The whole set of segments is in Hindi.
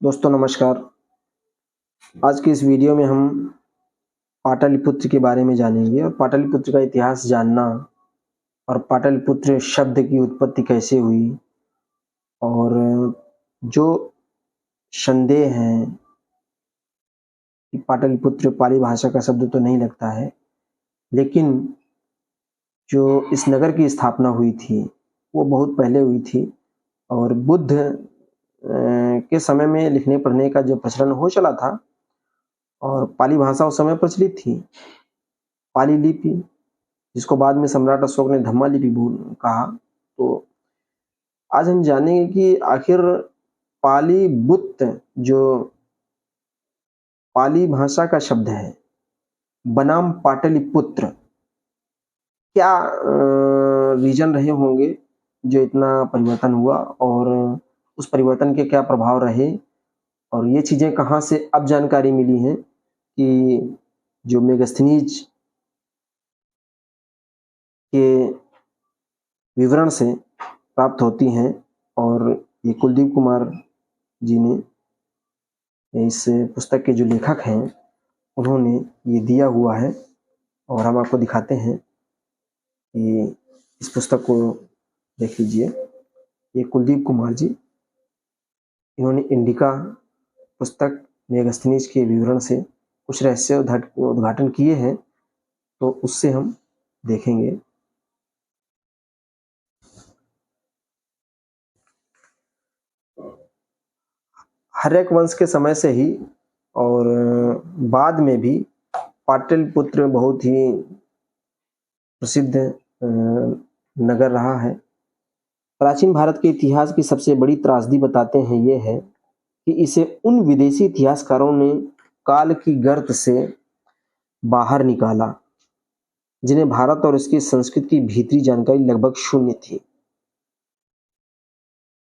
दोस्तों नमस्कार। आज की इस वीडियो में हम पाटलिपुत्र के बारे में जानेंगे और पाटलिपुत्र का इतिहास जानना और पाटलिपुत्र शब्द की उत्पत्ति कैसे हुई और जो संदेह हैं कि पाटलिपुत्र पाली भाषा का शब्द तो नहीं लगता है, लेकिन जो इस नगर की स्थापना हुई थी वो बहुत पहले हुई थी और बुद्ध के समय में लिखने पढ़ने का जो प्रचलन हो चला था और पाली भाषा उस समय प्रचलित थी। पाली लिपि, जिसको बाद में सम्राट अशोक ने धम्मा लिपि कहा। तो आज हम जानेंगे कि आखिर पालीबुत्र जो पाली भाषा का शब्द है बनाम पाटलिपुत्र, क्या रीजन रहे होंगे जो इतना परिवर्तन हुआ और उस परिवर्तन के क्या प्रभाव रहे और ये चीजें कहाँ से अब जानकारी मिली हैं कि जो मेगास्थनीज के विवरण से प्राप्त होती हैं। और ये कुलदीप कुमार जी ने, इस पुस्तक के जो लेखक हैं, उन्होंने ये दिया हुआ है और हम आपको दिखाते हैं कि इस पुस्तक को देख लीजिए। ये कुलदीप कुमार जी, इन्होंने इंडिका पुस्तक मेगास्थनीज के विवरण से कुछ रहस्य उद्घाटन किए हैं, तो उससे हम देखेंगे। हर्यक वंश के समय से ही और बाद में भी पाटलिपुत्र बहुत ही प्रसिद्ध नगर रहा है। प्राचीन भारत के इतिहास की सबसे बड़ी त्रासदी बताते हैं ये है कि इसे उन विदेशी इतिहासकारों ने काल की गर्त से बाहर निकाला जिन्हें भारत और इसकी संस्कृति की भीतरी जानकारी लगभग शून्य थी।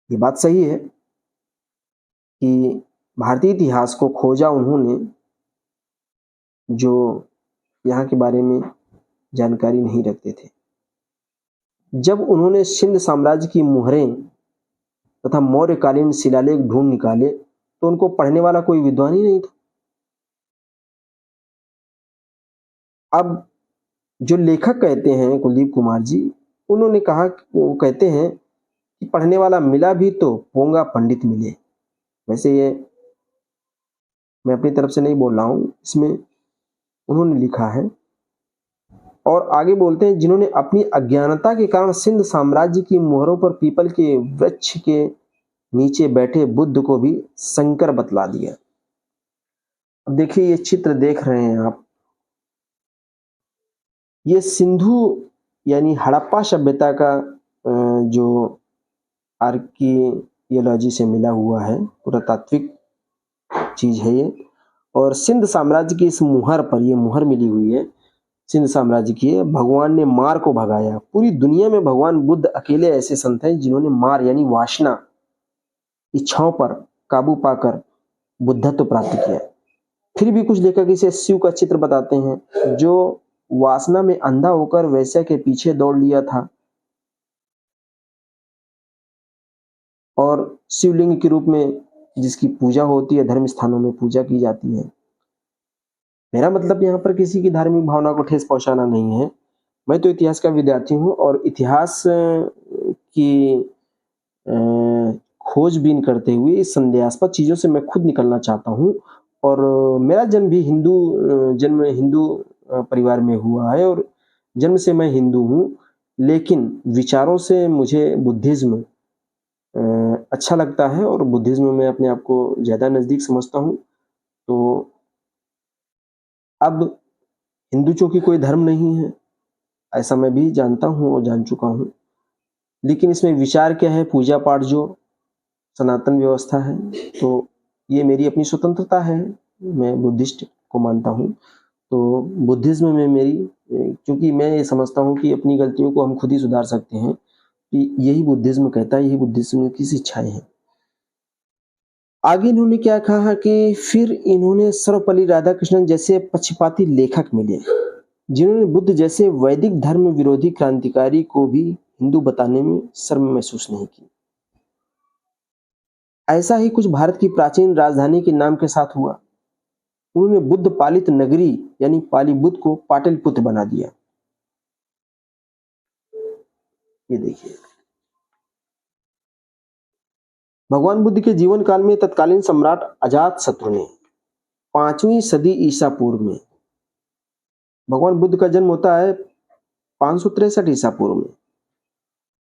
ये बात सही है कि भारतीय इतिहास को खोजा उन्होंने जो यहाँ के बारे में जानकारी नहीं रखते थे। जब उन्होंने सिंध साम्राज्य की मुहरें तथा मौर्यकालीन शिलालेख ढूंढ निकाले तो उनको पढ़ने वाला कोई विद्वान ही नहीं था। अब जो लेखक कहते हैं कुलदीप कुमार जी, उन्होंने कहा, वो कहते हैं कि पढ़ने वाला मिला भी तो पोंगा पंडित मिले। वैसे ये मैं अपनी तरफ से नहीं बोल रहा हूं, इसमें उन्होंने लिखा है। और आगे बोलते हैं, जिन्होंने अपनी अज्ञानता के कारण सिंध साम्राज्य की मोहरों पर पीपल के वृक्ष के नीचे बैठे बुद्ध को भी शंकर बतला दिया। अब देखिए, ये चित्र देख रहे हैं आप, ये सिंधु यानी हड़प्पा सभ्यता का जो आर्कियोलॉजी से मिला हुआ है, पुरातात्विक चीज है ये। और सिंध साम्राज्य की इस मुहर पर, ये मुहर मिली हुई है सिंध साम्राज्य की है। भगवान ने मार को भगाया। पूरी दुनिया में भगवान बुद्ध अकेले ऐसे संत हैं जिन्होंने मार यानी वासना, इच्छाओं पर काबू पाकर बुद्धत्व प्राप्त किया। फिर भी कुछ लेखक इसे शिव का चित्र बताते हैं जो वासना में अंधा होकर वैश्या के पीछे दौड़ लिया था और शिवलिंग के रूप में जिसकी पूजा होती है, धर्म स्थानों में पूजा की जाती है। मेरा मतलब यहाँ पर किसी की धार्मिक भावना को ठेस पहुंचाना नहीं है। मैं तो इतिहास का विद्यार्थी हूँ और इतिहास की खोजबीन करते हुए इस संदेहास्पद चीजों से मैं खुद निकलना चाहता हूँ। और मेरा जन्म भी हिंदू परिवार में हुआ है और जन्म से मैं हिंदू हूँ, लेकिन विचारों से मुझे बुद्धिज्म अच्छा लगता है और बुद्धिज्म में अपने आप को ज्यादा नजदीक समझता हूँ। तो अब हिंदू चूंकि कोई धर्म नहीं है, ऐसा मैं भी जानता हूँ और जान चुका हूँ, लेकिन इसमें विचार क्या है, पूजा पाठ जो सनातन व्यवस्था है, तो ये मेरी अपनी स्वतंत्रता है। मैं बुद्धिस्ट को मानता हूँ, तो बुद्धिज्म में मेरी, क्योंकि मैं ये समझता हूँ कि अपनी गलतियों को हम खुद ही सुधार सकते हैं, यही बुद्धिज्म कहता है, यही बुद्धिज्म की शिक्षाएं हैं। आगे इन्होंने क्या कहा कि फिर इन्होंने सर्वपल्ली राधाकृष्णन जैसे पक्षपाती लेखक मिले जिन्होंने बुद्ध जैसे वैदिक धर्म विरोधी क्रांतिकारी को भी हिंदू बताने में शर्म महसूस नहीं की। ऐसा ही कुछ भारत की प्राचीन राजधानी के नाम के साथ हुआ। उन्होंने बुद्ध पालित नगरी यानी पालीबुत को पाटलिपुत्र बना दिया। ये देखिए, भगवान बुद्ध के जीवन काल में तत्कालीन सम्राट अजातशत्रु ने 5वीं सदी ईसा पूर्व में, भगवान बुद्ध का जन्म होता है 563 ईसा पूर्व में,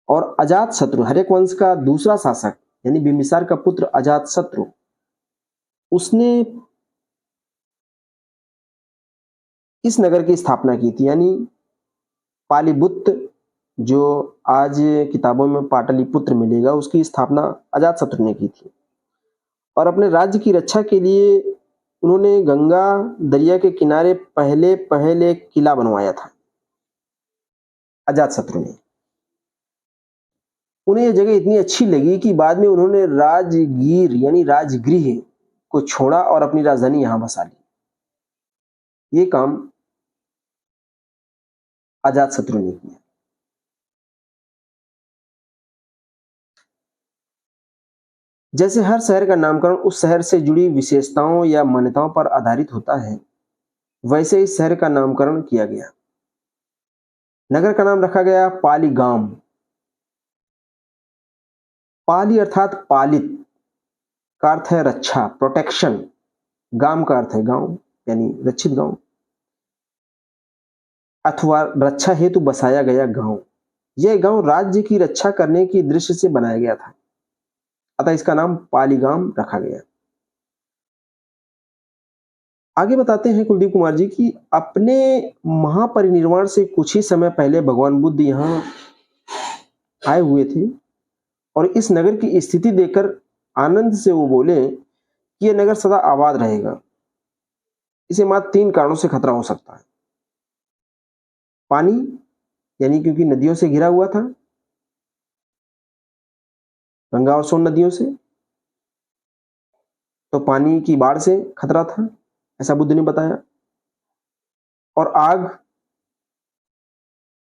और अजातशत्रु हर्यक वंश का दूसरा शासक यानी बिंबिसार का पुत्र अजातशत्रु, उसने इस नगर की स्थापना की थी, यानी पालीबुत जो आज किताबों में पाटलिपुत्र मिलेगा, उसकी स्थापना अजातशत्रु ने की थी। और अपने राज्य की रक्षा के लिए उन्होंने गंगा दरिया के किनारे पहले एक किला बनवाया था अजातशत्रु ने। उन्हें यह जगह इतनी अच्छी लगी कि बाद में उन्होंने राजगीर यानी राजगृह को छोड़ा और अपनी राजधानी यहां बसा ली। ये काम अजातशत्रु ने किया। जैसे हर शहर का नामकरण उस शहर से जुड़ी विशेषताओं या मान्यताओं पर आधारित होता है, वैसे इस शहर का नामकरण किया गया। नगर का नाम रखा गया पालीगाम। पाली अर्थात पालित का अर्थ है रक्षा, प्रोटेक्शन। गाम का अर्थ है गांव यानी रक्षित गांव अथवा रक्षा हेतु बसाया गया गांव। यह गांव राज्य की रक्षा करने की दृष्टि से बनाया गया था, अतः इसका नाम पालीगाम रखा गया। आगे बताते हैं कुलदीप कुमार जी कि अपने महापरिनिर्वाण से कुछ ही समय पहले भगवान बुद्ध यहां आए हुए थे और इस नगर की स्थिति देखकर आनंद से वो बोले कि यह नगर सदा आबाद रहेगा। इसे मात्र 3 कारणों से खतरा हो सकता है। पानी, यानी क्योंकि नदियों से घिरा हुआ था, गंगा और सोन नदियों से, तो पानी की बाढ़ से खतरा था, ऐसा बुद्ध ने बताया। और आग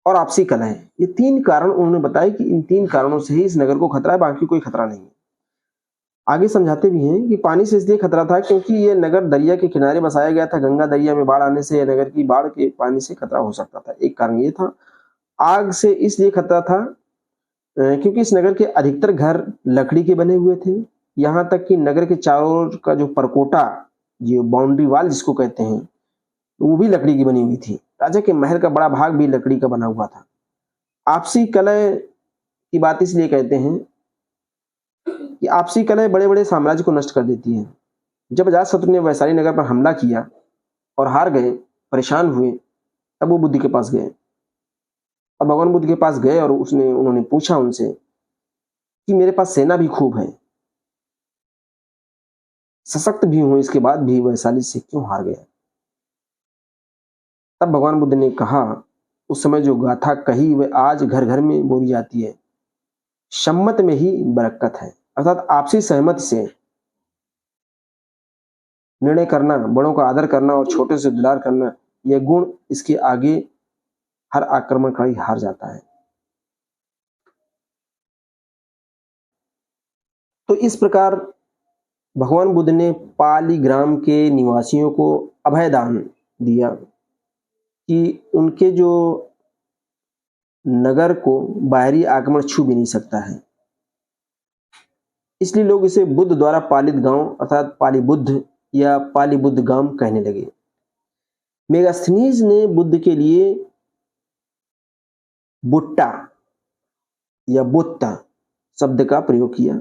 और आपसी कलह, ये 3 कारण उन्होंने बताया कि इन 3 कारणों से ही इस नगर को खतरा है, बाकी कोई खतरा नहीं है। आगे समझाते भी हैं कि पानी से इसलिए खतरा था क्योंकि यह नगर दरिया के किनारे बसाया गया था। गंगा दरिया में बाढ़ आने से यह नगर की बाढ़ के पानी से खतरा हो सकता था, एक कारण ये था। आग से इसलिए खतरा था क्योंकि इस नगर के अधिकतर घर लकड़ी के बने हुए थे। यहां तक कि नगर के चारों ओर का जो परकोटा, जो बाउंड्री वाल जिसको कहते हैं, वो भी लकड़ी की बनी हुई थी। राजा के महल का बड़ा भाग भी लकड़ी का बना हुआ था। आपसी कलह की बात इसलिए कहते हैं कि आपसी कलह बड़े बड़े साम्राज्य को नष्ट कर देती है। जब अजातशत्रु ने वैशाली नगर पर हमला किया और हार गए, परेशान हुए, तब वो बुद्ध के पास गए और भगवान बुद्ध के पास गए और उन्होंने पूछा उनसे कि मेरे पास सेना भी खूब है, सशक्त भी हूं, इसके बाद भी वैशाली से क्यों हार गया। तब भगवान बुद्ध ने कहा, उस समय जो गाथा कही वह आज घर घर में बोली जाती है, सम्मत में ही बरकत है, अर्थात आपसी सहमति से निर्णय करना, बड़ों का आदर करना और छोटे से दुलार करना, यह गुण इसके आगे हर आक्रमणकारी हार जाता है। तो इस प्रकार भगवान बुद्ध ने पालीग्राम के निवासियों को अभयदान दिया कि उनके जो नगर को बाहरी आक्रमण छू भी नहीं सकता है। इसलिए लोग इसे बुद्ध द्वारा पालित गांव अर्थात पालीबुद्ध या पालीबुद्ध गांव कहने लगे। मेगास्थनीज ने बुद्ध के लिए बुट्टा या बुत्ता शब्द का प्रयोग किया।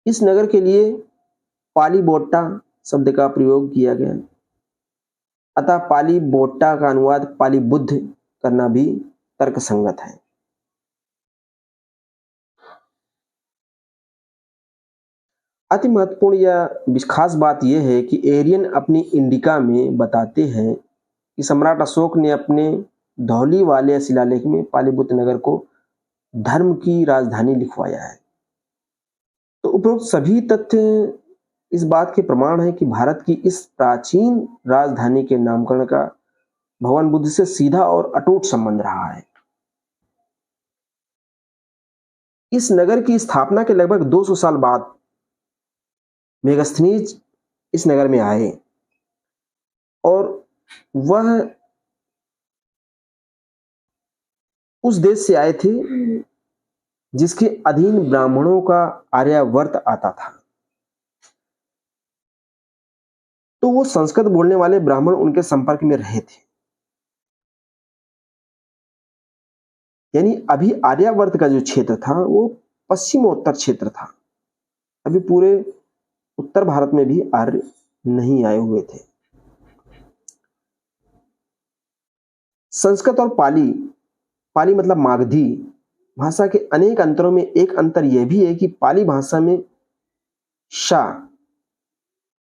इस नगर के लिए पालीबोट्टा शब्द का प्रयोग किया गया, अतः पालीबोट्टा का अनुवाद पालीबुद्ध करना भी तर्कसंगत है। अति महत्वपूर्ण या खास बात यह है कि एरियन अपनी इंडिका में बताते हैं कि सम्राट अशोक ने अपने धौली वाले शिलालेख में पालीबुत नगर को धर्म की राजधानी लिखवाया है। तो उपरोक्त सभी तथ्य इस बात के प्रमाण है कि भारत की इस प्राचीन राजधानी के नामकरण का भगवान बुद्ध से सीधा और अटूट संबंध रहा है। इस नगर की स्थापना के लगभग 200 साल बाद मेगास्थनीज इस नगर में आए और वह उस देश से आए थे जिसके अधीन ब्राह्मणों का आर्यावर्त आता था। तो वो संस्कृत बोलने वाले ब्राह्मण उनके संपर्क में रहे थे। यानी अभी आर्यावर्त का जो क्षेत्र था वो पश्चिमोत्तर क्षेत्र था। अभी पूरे उत्तर भारत में भी आर्य नहीं आए हुए थे। संस्कृत और पाली, पाली मतलब मागधी भाषा के अनेक अंतरों में एक अंतर यह भी है कि पाली भाषा में शाह,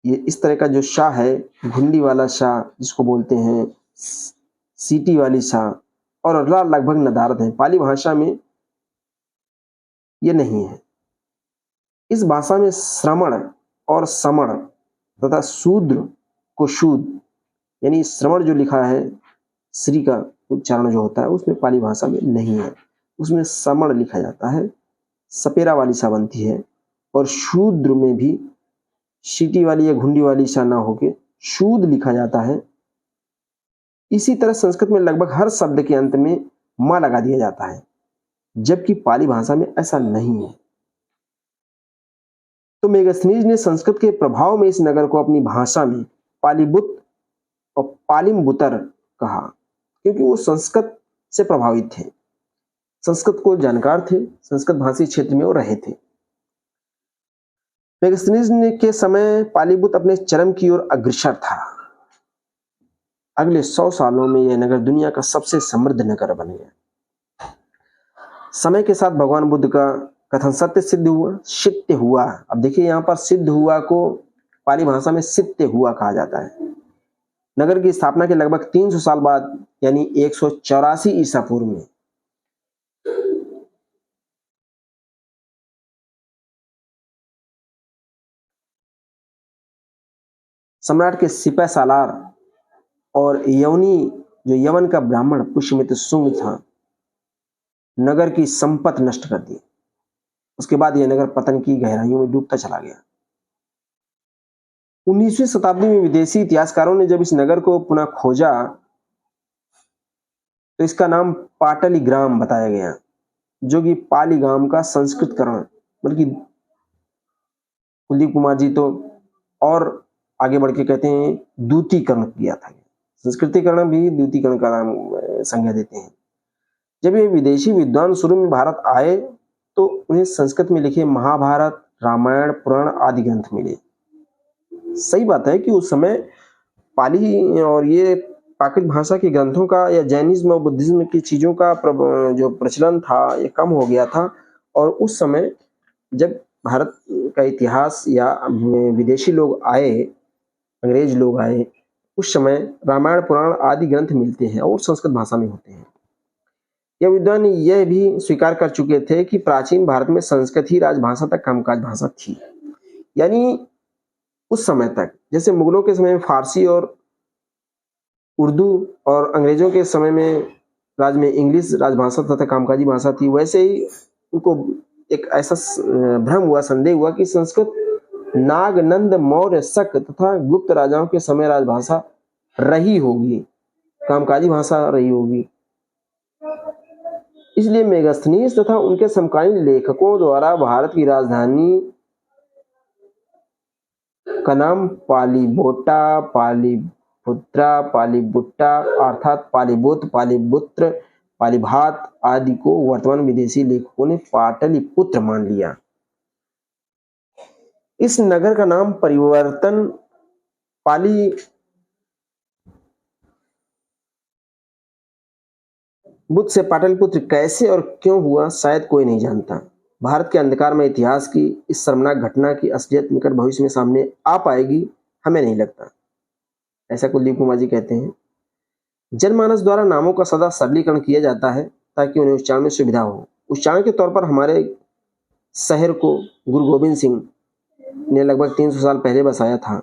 ये इस तरह का जो शाह है, घुंडी वाला शाह जिसको बोलते हैं, सीटी वाली शाह और रा लगभग नदारद है। पाली भाषा में ये नहीं है। इस भाषा में श्रमण और समण तथा शूद्र को शूद, यानी श्रवण जो लिखा है, श्री का उच्चारण जो होता है उसमें पाली भाषा में नहीं है। उसमें समण लिखा जाता है, सपेरा वाली सा बनती है। और शूद्र में भी सीटी वाली या घुंडी वाली सा ना होके शूद लिखा जाता है। इसी तरह संस्कृत में लगभग हर शब्द के अंत में मां लगा दिया जाता है, जबकि पाली भाषा में ऐसा नहीं है। तो मेगास्थनीज ने संस्कृत के प्रभाव में इस नगर को अपनी भाषा में पालीबुत और पालिमबुतर कहा, क्योंकि वो संस्कृत से प्रभावित थे, संस्कृत को जानकार थे, संस्कृत भाषी क्षेत्र में वो रहे थे। मेगास्थनीज के समय पालीबुत अपने चरम की ओर अग्रसर था। अगले 100 सालों में यह नगर दुनिया का सबसे समृद्ध नगर बन गया। समय के साथ भगवान बुद्ध का कथन सत्य सिद्ध हुआ, शित्य हुआ। अब देखिए यहाँ पर सिद्ध हुआ को पाली भाषा में सित्य हुआ कहा जाता है। नगर की स्थापना के लगभग 300 साल बाद यानी 184 ईसा पूर्व में सम्राट के सिपह सालार और यवनी जो यवन का ब्राह्मण पुष्यमित्र शुंग था, नगर की संपत्ति नष्ट कर दी। उसके बाद यह नगर पतन की गहराइयों में डूबता चला गया। 19वीं शताब्दी में विदेशी इतिहासकारों ने जब इस नगर को पुनः खोजा तो इसका नाम पाटलीग्राम बताया गया, जो कि पालीगाम का संस्कृतकरण, बल्कि कुलदीप कुमार जी तो और आगे बढ़ के कहते हैं द्वितीकरण किया था। संस्कृतिकरण भी द्वितीकरण का नाम संज्ञा देते हैं। जब ये विदेशी विद्वान शुरू में भारत आए तो उन्हें संस्कृत में लिखे महाभारत, रामायण, पुराण आदि ग्रंथ मिले। सही बात है कि उस समय पाली और ये प्राकृत भाषा के ग्रंथों का या जैनिज्म और बुद्धिज्म की चीजों का जो प्रचलन था ये कम हो गया था। और उस समय जब भारत का इतिहास या विदेशी लोग आए, अंग्रेज लोग आए, उस समय रामायण, पुराण आदि ग्रंथ मिलते हैं और संस्कृत भाषा में होते हैं। यह विद्वान यह भी स्वीकार कर चुके थे कि प्राचीन भारत में संस्कृत ही राजभाषा तक कामकाज भाषा थी। यानी उस समय तक, जैसे मुगलों के समय में फारसी और उर्दू और अंग्रेजों के समय में राज्य में इंग्लिश राजभाषा तथा कामकाजी भाषा थी, वैसे ही उनको एक ऐसा भ्रम हुआ, संदेह हुआ कि संस्कृत नाग, नंद, मौर्य, शक तथा गुप्त राजाओं के समय राजभाषा रही होगी, कामकाजी भाषा रही होगी। इसलिए मेगास्थनीज तथा उनके समकालीन लेखकों द्वारा भारत की राजधानी का नाम पालीबोटा, पालीपुत्रा, पालीबुट्टा अर्थात पालीबुत, पालीपुत्र, पालीभात आदि को वर्तमान विदेशी लेखकों ने पाटलिपुत्र मान लिया। इस नगर का नाम परिवर्तन पाली बुद्ध से पाटलिपुत्र कैसे और क्यों हुआ शायद कोई नहीं जानता। भारत के अंधकार में इतिहास की इस शर्मनाक घटना की असलियत निकट भविष्य में सामने आ पाएगी, हमें नहीं लगता, ऐसा कुलदीप कुमार जी कहते हैं। जनमानस द्वारा नामों का सदा सरलीकरण किया जाता है ताकि उन्हें उच्चारण में सुविधा हो। उच्चारण के तौर पर हमारे शहर को गुरु गोविंद सिंह ने लगभग 300 साल पहले बसाया था।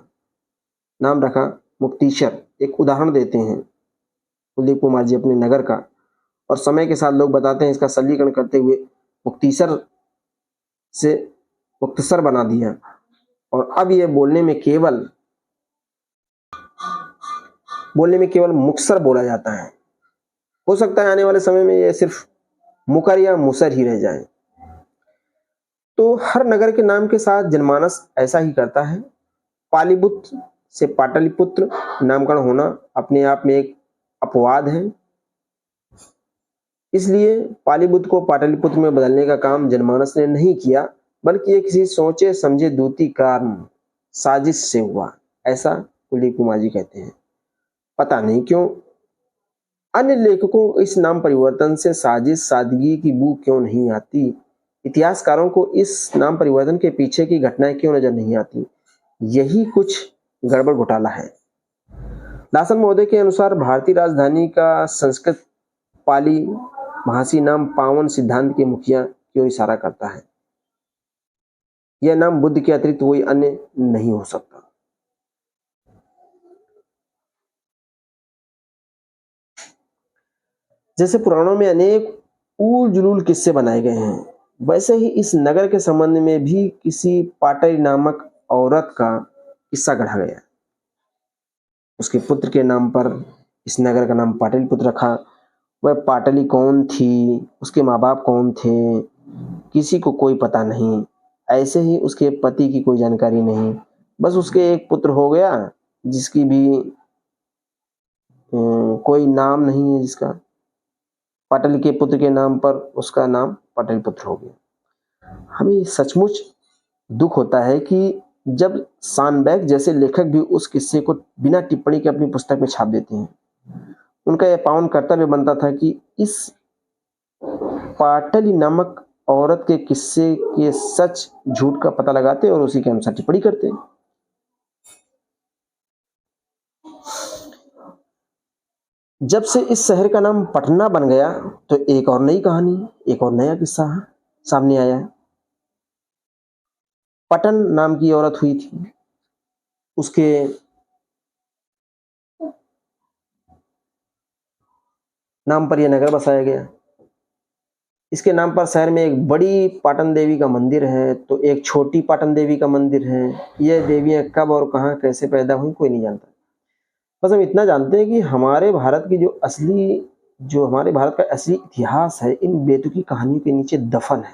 नाम रखा मुक्तिसर। एक उदाहरण देते हैं कुलदीप कुमार जी अपने नगर का, और समय के साथ लोग बताते हैं इसका सरलीकरण करते हुए मुक्तिसर से मुख्तसर बना दिया और अब ये बोलने में केवल मुक्सर बोला जाता है। हो सकता है आने वाले समय में ये सिर्फ मुकर या मुसर ही रह जाए। तो हर नगर के नाम के साथ जनमानस ऐसा ही करता है। पालीपुत्र से पाटलिपुत्र नामकरण होना अपने आप में एक अपवाद है। इसलिए पालीपुत्र को पाटलिपुत्र में बदलने का काम जनमानस ने नहीं किया, बल्कि ये किसी सोचे समझे दूती कारण साजिश से हुआ, ऐसा कुलदीप कुमार जी कहते हैं। पता नहीं क्यों अन्य लेखकों को इस नाम परिवर्तन से साजिश सादगी की बू क्यों नहीं आती। इतिहासकारों को इस नाम परिवर्तन के पीछे की घटनाएं क्यों नजर नहीं आती। यही कुछ गड़बड़ घोटाला है। लासन महोदय के अनुसार भारतीय राजधानी का संस्कृत पाली भाषी नाम पावन सिद्धांत के मुखिया की ओर इशारा करता है। यह नाम बुद्ध के अतिरिक्त कोई अन्य नहीं हो सकता। जैसे पुराणों में अनेक ऊल जुलूल किस्से बनाए गए हैं, वैसे ही इस नगर के संबंध में भी किसी पाटली नामक औरत का किस्सा गढ़ा गया। उसके पुत्र के नाम पर इस नगर का नाम पाटलिपुत्र रखा। वह पाटली कौन थी, उसके माँ बाप कौन थे, किसी को कोई पता नहीं। ऐसे ही उसके पति की कोई जानकारी नहीं। बस उसके एक पुत्र हो गया जिसकी भी कोई नाम नहीं है, जिसका पाटली के पुत्र के नाम पर उसका नाम पाटलिपुत्र हो गया। हमें सचमुच दुख होता है कि जब सानबैग जैसे लेखक भी उस किस्से को बिना टिप्पणी के अपनी पुस्तक में छाप देते हैं। उनका यह पावन कर्तव्य बनता था कि इस पाटली नामक औरत के किस्से के सच झूठ का पता लगाते और उसी के अनुसार टिप्पणी करते। जब से इस शहर का नाम पटना बन गया तो एक और नई कहानी, एक और नया किस्सा सामने आया। पटन नाम की औरत हुई थी, उसके नाम पर यह नगर बसाया गया। इसके नाम पर शहर में एक बड़ी पाटन देवी का मंदिर है तो एक छोटी पाटन देवी का मंदिर है। यह देवियां कब और कहां कैसे पैदा हुई कोई नहीं जानता। बस हम इतना जानते हैं कि हमारे भारत का असली इतिहास है इन बेतुकी कहानियों के नीचे दफन है।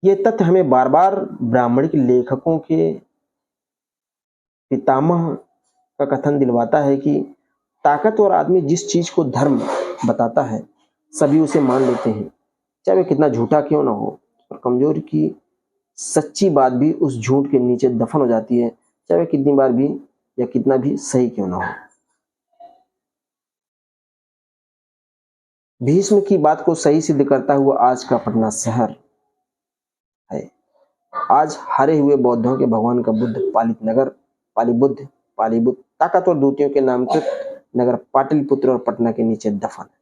ये तथ्य हमें बार बार ब्राह्मणिक लेखकों के पितामह का कथन दिलवाता है कि ताकतवर आदमी जिस चीज को धर्म बताता है सभी उसे मान लेते हैं, चाहे वह कितना झूठा क्यों ना हो। और कमजोर की सच्ची बात भी उस झूठ के नीचे दफन हो जाती है, चाहे वह कितनी बार भी या कितना भी सही क्यों ना हो। भीष्म की बात को सही सिद्ध करता हुआ आज का पटना शहर है। आज हारे हुए बौद्धों के भगवान का बुद्ध पालित नगर पालीबुद्ध ताकतवर दूतियों के नामकृत नगर पाटलिपुत्र और पटना के नीचे दफन है।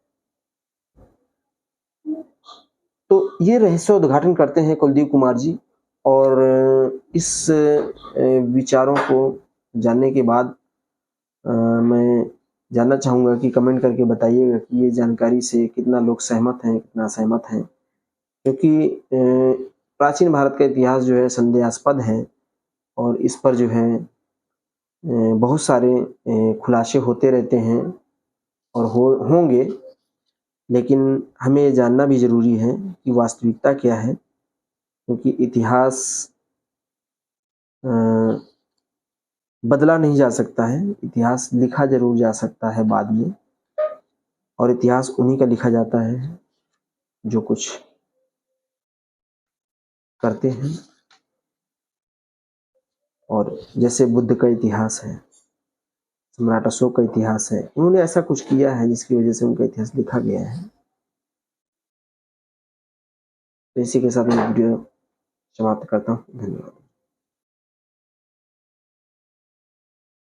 तो ये रहस्य उद्घाटन करते हैं कुलदीप कुमार जी। और इस विचारों को जानने के बाद मैं जानना चाहूँगा कि कमेंट करके बताइएगा कि ये जानकारी से कितना लोग सहमत हैं, कितना असहमत हैं। क्योंकि प्राचीन भारत का इतिहास जो है संदेहास्पद है और इस पर जो है बहुत सारे खुलासे होते रहते हैं और होंगे, लेकिन हमें जानना भी जरूरी है कि वास्तविकता क्या है। क्योंकि इतिहास बदला नहीं जा सकता है, इतिहास लिखा जरूर जा सकता है बाद में, और इतिहास उन्हीं का लिखा जाता है जो कुछ करते हैं। और जैसे बुद्ध का इतिहास है, सम्राट अशोक का इतिहास है, उन्होंने ऐसा कुछ किया है जिसकी वजह से उनका इतिहास लिखा गया है। तो इसी के साथ मैं वीडियो समाप्त करता हूँ। धन्यवाद।